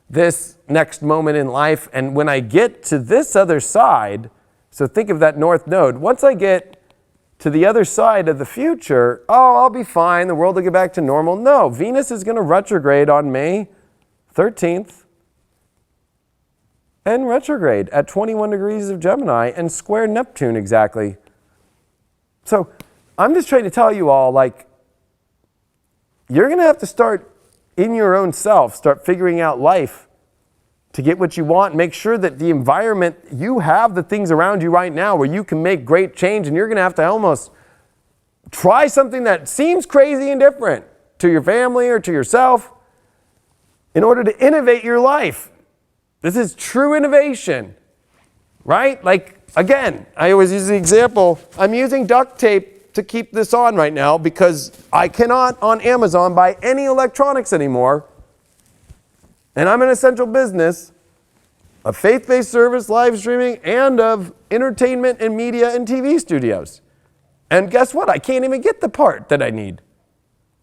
this next moment in life, and when I get to this other side, so think of that north node, once I get to the other side of the future, oh, I'll be fine, the world will get back to normal. No, Venus is going to retrograde on May 13th, and retrograde at 21 degrees of Gemini and square Neptune exactly. So I'm just trying to tell you all, like, you're going to have to start in your own self, start figuring out life to get what you want. Make sure that the environment, you have the things around you right now where you can make great change, and you're going to have to almost try something that seems crazy and different to your family or to yourself in order to innovate your life. This is true innovation, right? Like, again, I always use the example, I'm using duct tape to keep this on right now because I cannot on Amazon buy any electronics anymore. And I'm an essential business of faith-based service, live streaming, and of entertainment and media and TV studios. And guess what? I can't even get the part that I need.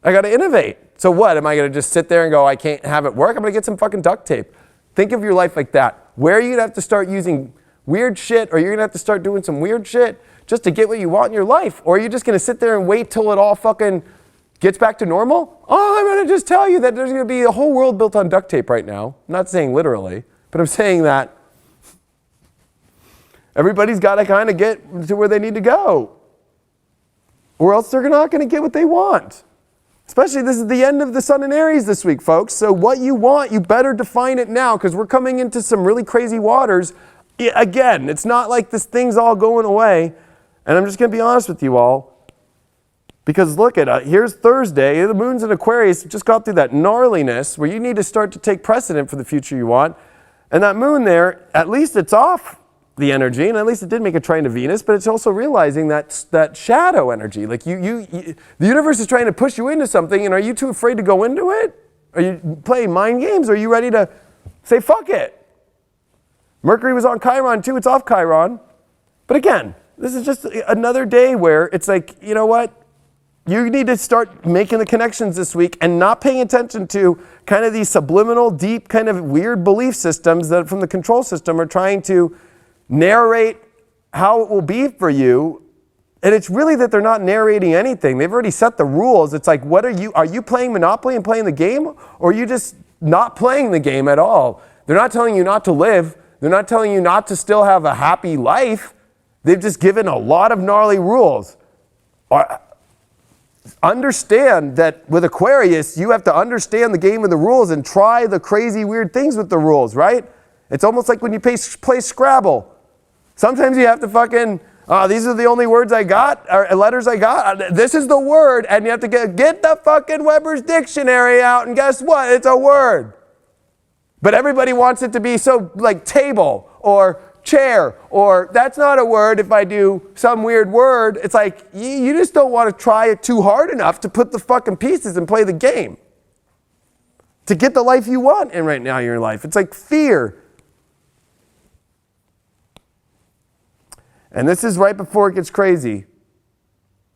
I got to innovate. So what? Am I going to just sit there and go, I can't have it work? I'm going to get some fucking duct tape. Think of your life like that. Where are you going to have to start using weird shit, or you're going to have to start doing some weird shit just to get what you want in your life? Or are you just going to sit there and wait till it all fucking gets back to normal? Oh, I'm going to just tell you that there's going to be a whole world built on duct tape right now. I'm not saying literally, but I'm saying that everybody's got to kind of get to where they need to go, or else they're not going to get what they want. Especially, this is the end of the Sun in Aries this week, folks. So what you want, you better define it now, because we're coming into some really crazy waters. Again, it's not like this thing's all going away. And I'm just going to be honest with you all. Because look at it. Here's Thursday. The moon's in Aquarius. Just got through that gnarliness where you need to start to take precedent for the future you want. And that moon there, at least it's off the energy, and at least it did make a trine to Venus, but it's also realizing that shadow energy. Like the universe is trying to push you into something, and are you too afraid to go into it? Are you playing mind games? Or are you ready to say, fuck it? Mercury was on Chiron too, it's off Chiron. But again, this is just another day where it's like, you know what? You need to start making the connections this week and not paying attention to kind of these subliminal, deep, kind of weird belief systems that from the control system are trying to narrate how it will be for you. And it's really that they're not narrating anything. They've already set the rules. It's like, are you playing Monopoly and playing the game? Or are you just not playing the game at all? They're not telling you not to live. They're not telling you not to still have a happy life. They've just given a lot of gnarly rules. understand that with Aquarius, you have to understand the game and the rules and try the crazy, weird things with the rules, right? It's almost like when you play Scrabble. Sometimes you have to fucking, these are the only words I got, or letters I got. This is the word, and you have to get the fucking Weber's Dictionary out, and guess what? It's a word. But everybody wants it to be so like table or chair, or that's not a word if I do some weird word. It's like, you just don't want to try it too hard enough to put the fucking pieces and play the game. To get the life you want in right now in your life. It's like fear. And this is right before it gets crazy.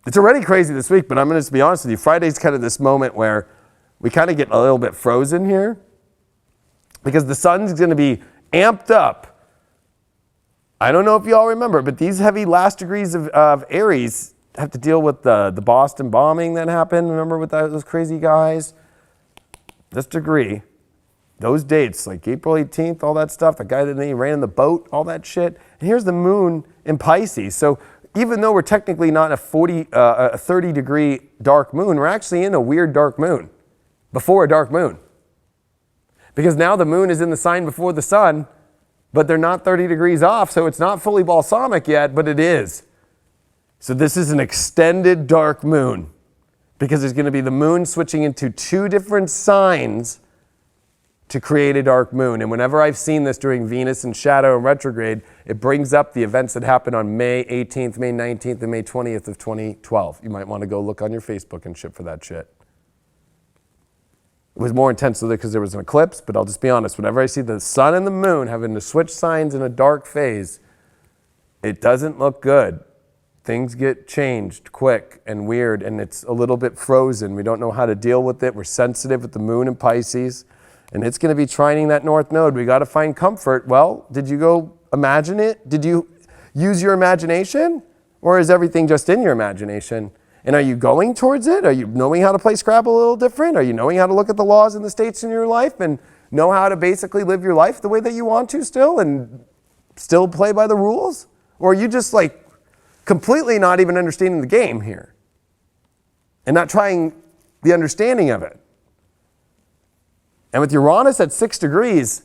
It's already crazy this week, but I'm going to just be honest with you. Friday's kind of this moment where we kind of get a little bit frozen here because the sun's going to be amped up. I don't know if you all remember, but these heavy last degrees of Aries have to deal with the Boston bombing that happened. Remember with those crazy guys? This degree, those dates, like April 18th, all that stuff, the guy that he ran in the boat, all that shit. And here's the moon in Pisces. So even though we're technically not a 30-degree dark moon, we're actually in a weird dark moon before a dark moon. Because now the moon is in the sign before the sun, but they're not 30 degrees off, so it's not fully balsamic yet, but it is. So this is an extended dark moon because there's going to be the moon switching into two different signs to create a dark moon. And whenever I've seen this during Venus and shadow and retrograde, it brings up the events that happened on May 18th, May 19th, and May 20th of 2012. You might want to go look on your Facebook and shit for that shit. It was more intense because there was an eclipse, but I'll just be honest. Whenever I see the sun and the moon having to switch signs in a dark phase, it doesn't look good. Things get changed quick and weird, and it's a little bit frozen. We don't know how to deal with it. We're sensitive with the moon in Pisces. And it's going to be trining that north node. We got to find comfort. Well, did you go imagine it? Did you use your imagination? Or is everything just in your imagination? And are you going towards it? Are you knowing how to play Scrabble a little different? Are you knowing how to look at the laws and the states in your life and know how to basically live your life the way that you want to still and still play by the rules? Or are you just like completely not even understanding the game here and not trying the understanding of it? And with Uranus at 6 degrees,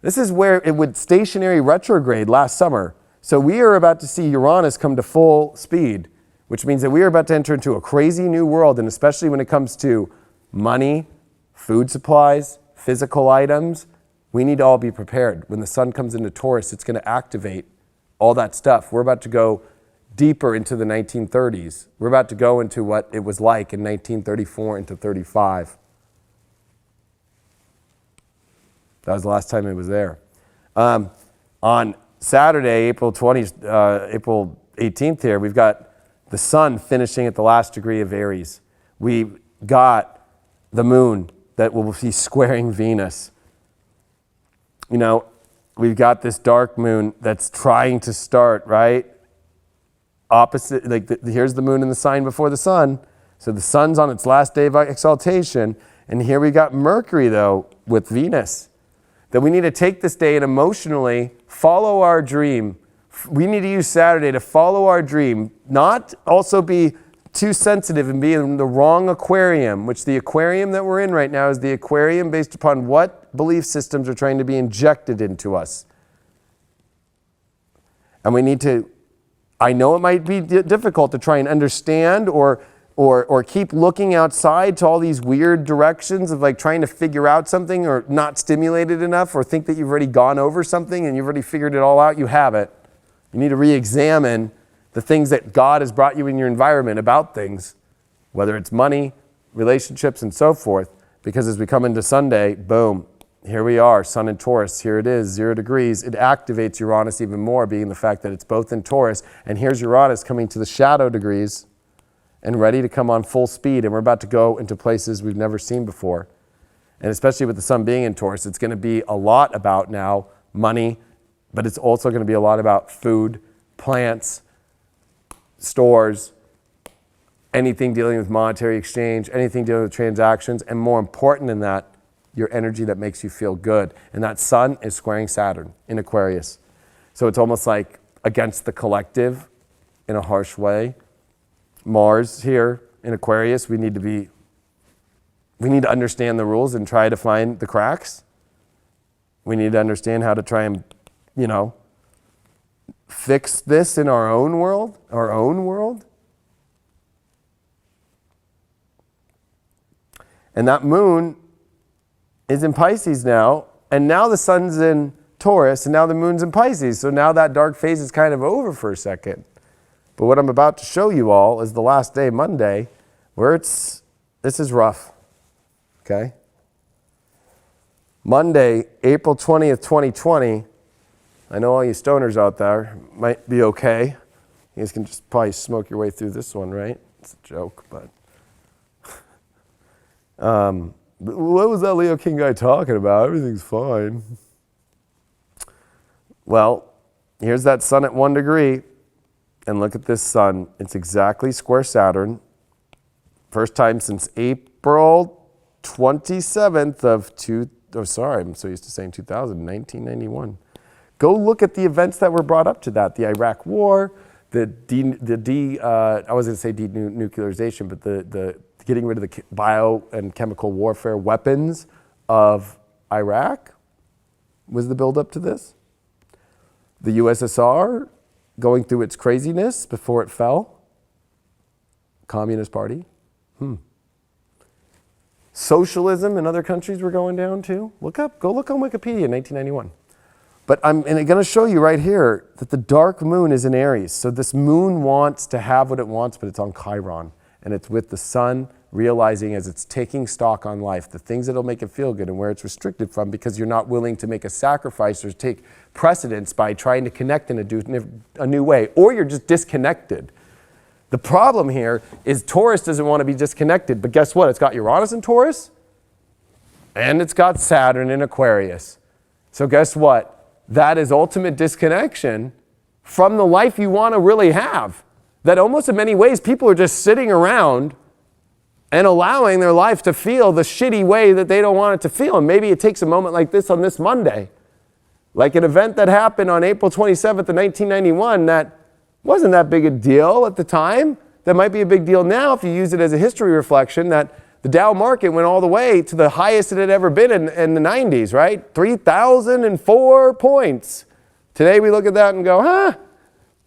this is where it would stationary retrograde last summer. So we are about to see Uranus come to full speed, which means that we are about to enter into a crazy new world, and especially when it comes to money, food supplies, physical items, we need to all be prepared. When the sun comes into Taurus, it's going to activate all that stuff. We're about to go deeper into the 1930s. We're about to go into what it was like in 1934 into 35. That was the last time it was there. On Saturday, April 18th here, we've got the sun finishing at the last degree of Aries. We've got the moon that will be squaring Venus. You know, we've got this dark moon that's trying to start, right? Opposite, like here's the moon in the sign before the sun. So the sun's on its last day of exaltation. And here we got Mercury, though, with Venus. That we need to take this day and emotionally follow our dream. We need to use Saturday to follow our dream, not also be too sensitive and be in the wrong aquarium, which the aquarium that we're in right now is the aquarium based upon what belief systems are trying to be injected into us. And we need to, I know it might be difficult to try and understand or keep looking outside to all these weird directions of like trying to figure out something or not stimulated enough or think that you've already gone over something and you've already figured it all out. You haven't. You need to re-examine the things that God has brought you in your environment about things, whether it's money, relationships, and so forth. Because as we come into Sunday, boom, here we are, Sun in Taurus. Here it is, 0 degrees. It activates Uranus even more, being the fact that it's both in Taurus. And here's Uranus coming to the shadow degrees and ready to come on full speed. And we're about to go into places we've never seen before. And especially with the sun being in Taurus, it's going to be a lot about now money, but it's also going to be a lot about food, plants, stores, anything dealing with monetary exchange, anything dealing with transactions, and more important than that, your energy that makes you feel good. And that sun is squaring Saturn in Aquarius. So it's almost like against the collective in a harsh way. Mars here in Aquarius, we need to understand the rules and try to find the cracks. We need to understand how to try and, fix this in our own world. And that moon is in Pisces now, and now the sun's in Taurus, and now the moon's in Pisces. So now that dark phase is kind of over for a second. But what I'm about to show you all is the last day, Monday, where this is rough, okay? Monday, April 20th, 2020, I know all you stoners out there might be okay. You guys can just probably smoke your way through this one, right? It's a joke, but... what was that Leo King guy talking about? Everything's fine. Well, here's that sun at 1 degree, and look at this sun. It's exactly square Saturn. First time since April 27th of I'm so used to saying 1991. Go look at the events that were brought up to that. The Iraq War, I was going to say denuclearization, but the getting rid of the bio and chemical warfare weapons of Iraq was the buildup to this. The USSR going through its craziness before it fell. Communist Party. Socialism in other countries were going down too. Go look on Wikipedia, 1991. But I'm going to show you right here that the dark moon is in Aries. So this moon wants to have what it wants, but it's on Chiron. And it's with the sun realizing as it's taking stock on life, the things that'll make it feel good and where it's restricted from because you're not willing to make a sacrifice or take precedence by trying to connect in a new way, or you're just disconnected. The problem here is Taurus doesn't want to be disconnected, but guess what? It's got Uranus in Taurus, and it's got Saturn in Aquarius. So guess what? That is ultimate disconnection from the life you want to really have. That almost in many ways, people are just sitting around and allowing their life to feel the shitty way that they don't want it to feel. And maybe it takes a moment like this on this Monday. Like an event that happened on April 27th of 1991 that wasn't that big a deal at the time. That might be a big deal now if you use it as a history reflection, that the Dow market went all the way to the highest it had ever been in the 90s, right? 3,004 points. Today we look at that and go, huh?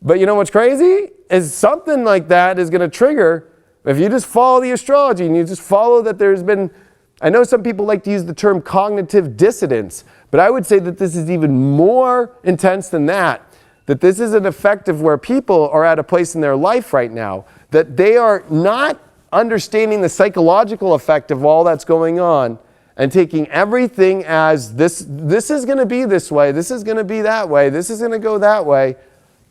But you know what's crazy? Is something like that is going to trigger, if you just follow the astrology and you just follow that there's been, I know some people like to use the term cognitive dissonance, but I would say that this is even more intense than that. That this is an effect of where people are at a place in their life right now that they are not understanding the psychological effect of all that's going on and taking everything as this is going to be this way, this is going to be that way, this is going to go that way.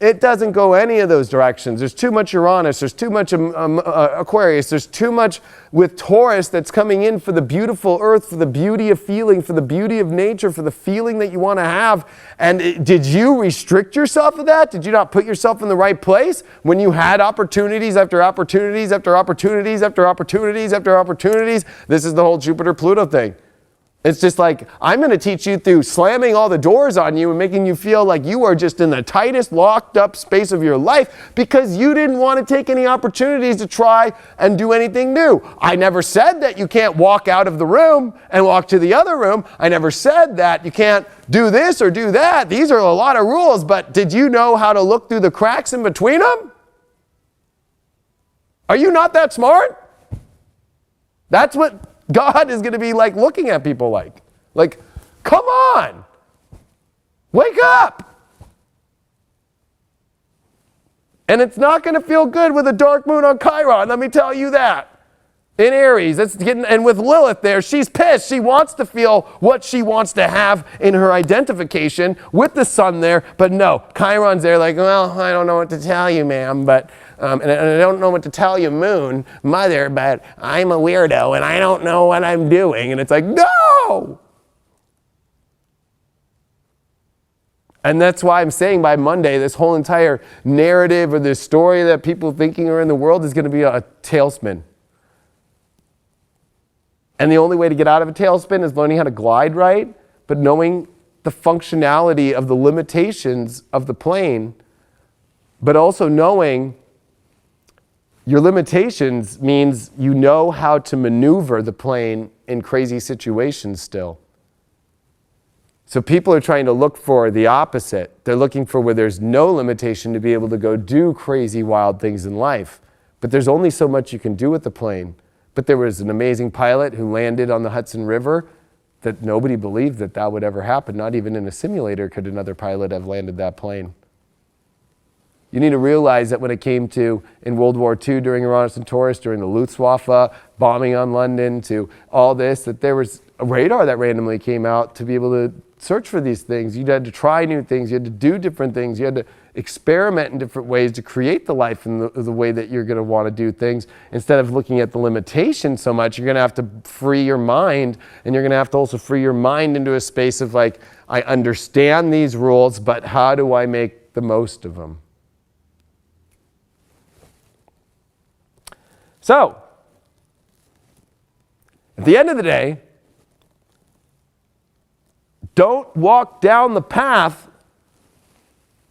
It doesn't go any of those directions. There's too much Uranus, there's too much Aquarius, there's too much with Taurus that's coming in for the beautiful earth, for the beauty of feeling, for the beauty of nature, for the feeling that you want to have. And did you restrict yourself of that? Did you not put yourself in the right place when you had opportunities after opportunities after opportunities after opportunities after opportunities? This is the whole Jupiter-Pluto thing. It's just like, I'm going to teach you through slamming all the doors on you and making you feel like you are just in the tightest locked up space of your life because you didn't want to take any opportunities to try and do anything new. I never said that you can't walk out of the room and walk to the other room. I never said that you can't do this or do that. These are a lot of rules, but did you know how to look through the cracks in between them? Are you not that smart? That's what God is going to be like looking at people like, come on, wake up. And it's not going to feel good with a dark moon on Chiron, let me tell you that. In Aries, and with Lilith there, she's pissed. She wants to feel what she wants to have in her identification with the sun there, but no, Chiron's there like, well, I don't know what to tell you, ma'am, but and I don't know what to tell you, Moon, Mother, but I'm a weirdo and I don't know what I'm doing. And it's like, no! And that's why I'm saying by Monday, this whole entire narrative or this story that people thinking are in the world is going to be a tailspin. And the only way to get out of a tailspin is learning how to glide right, but knowing the functionality of the limitations of the plane, but also knowing Your limitations means you know how to maneuver the plane in crazy situations still. So people are trying to look for the opposite. They're looking for where there's no limitation to be able to go do crazy, wild things in life. But there's only so much you can do with the plane. But there was an amazing pilot who landed on the Hudson River that nobody believed that that would ever happen. Not even in a simulator could another pilot have landed that plane. You need to realize that when it came to, in World War II, during Uranus and Taurus, during the Luftwaffe bombing on London, to all this, that there was a radar that randomly came out to be able to search for these things. You had to try new things. You had to do different things. You had to experiment in different ways to create the life in the way that you're going to want to do things. Instead of looking at the limitations so much, you're going to have to free your mind, and you're going to have to also free your mind into a space of like, I understand these rules, but how do I make the most of them? So, at the end of the day, don't walk down the path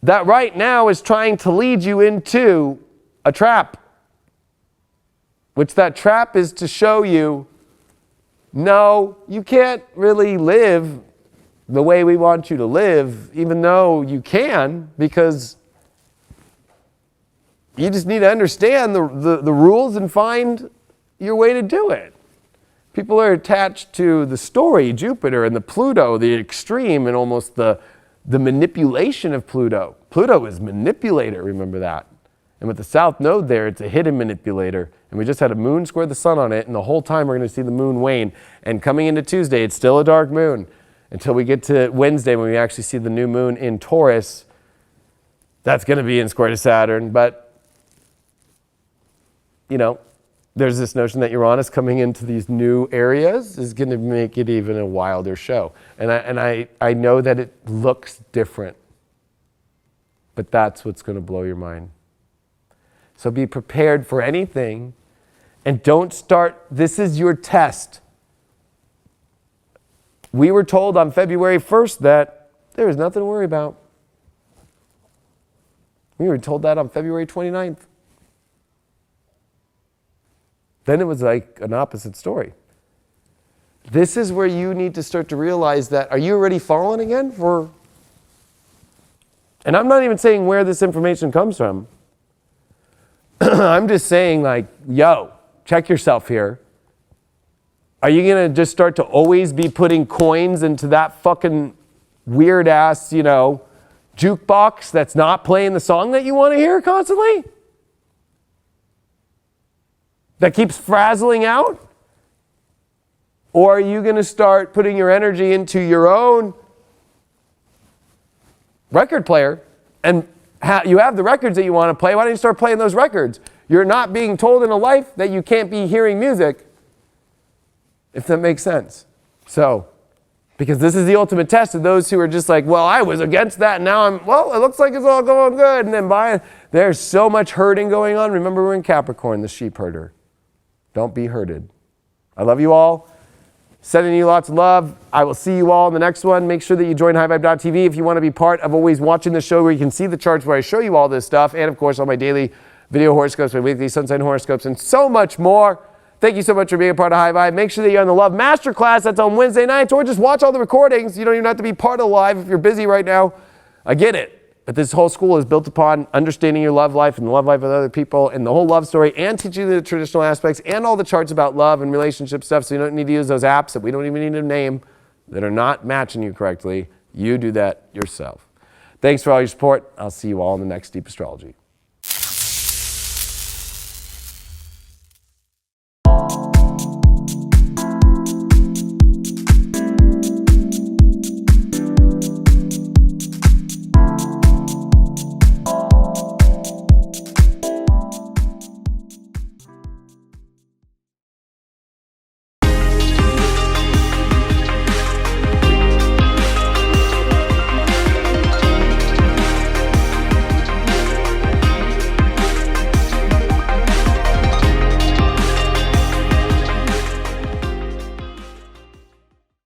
that right now is trying to lead you into a trap. Which that trap is to show you, no, you can't really live the way we want you to live, even though you can, because you just need to understand the rules and find your way to do it. People are attached to the story, Jupiter and the Pluto, the extreme, and almost the manipulation of Pluto. Pluto is manipulator, remember that. And with the south node there, it's a hidden manipulator. And we just had a moon square the sun on it, and the whole time we're going to see the moon wane. And coming into Tuesday, it's still a dark moon until we get to Wednesday when we actually see the new moon in Taurus. That's going to be in square to Saturn, but you know, there's this notion that Uranus coming into these new areas is going to make it even a wilder show. And I know that it looks different, but that's what's going to blow your mind. So be prepared for anything, and don't start, this is your test. We were told on February 1st that there is nothing to worry about. We were told that on February 29th. Then it was like an opposite story. This is where you need to start to realize that, are you already fallen again? And I'm not even saying where this information comes from. I'm just saying like, yo, check yourself here. Are you going to just start to always be putting coins into that fucking weird ass, jukebox that's not playing the song that you want to hear constantly? That keeps frazzling out? Or are you going to start putting your energy into your own record player, and you have the records that you want to play? Why don't you start playing those records? You're not being told in a life that you can't be hearing music, if that makes sense. So, because this is the ultimate test of those who are just like, well, I was against that, and now it looks like it's all going good, and then there's so much herding going on. Remember, we're in Capricorn, the sheep herder. Don't be herded. I love you all. Sending you lots of love. I will see you all in the next one. Make sure that you join highvibe.tv if you want to be part of always watching the show, where you can see the charts where I show you all this stuff. And of course, all my daily video horoscopes, my weekly sun sign horoscopes, and so much more. Thank you so much for being a part of High Vibe. Make sure that you're on the Love Masterclass. That's on Wednesday nights, or just watch all the recordings. You don't even have to be part of the live if you're busy right now. I get it. But this whole school is built upon understanding your love life and the love life of other people and the whole love story, and teaching you the traditional aspects and all the charts about love and relationship stuff, so you don't need to use those apps that we don't even need to name that are not matching you correctly. You do that yourself. Thanks for all your support. I'll see you all in the next Deep Astrology.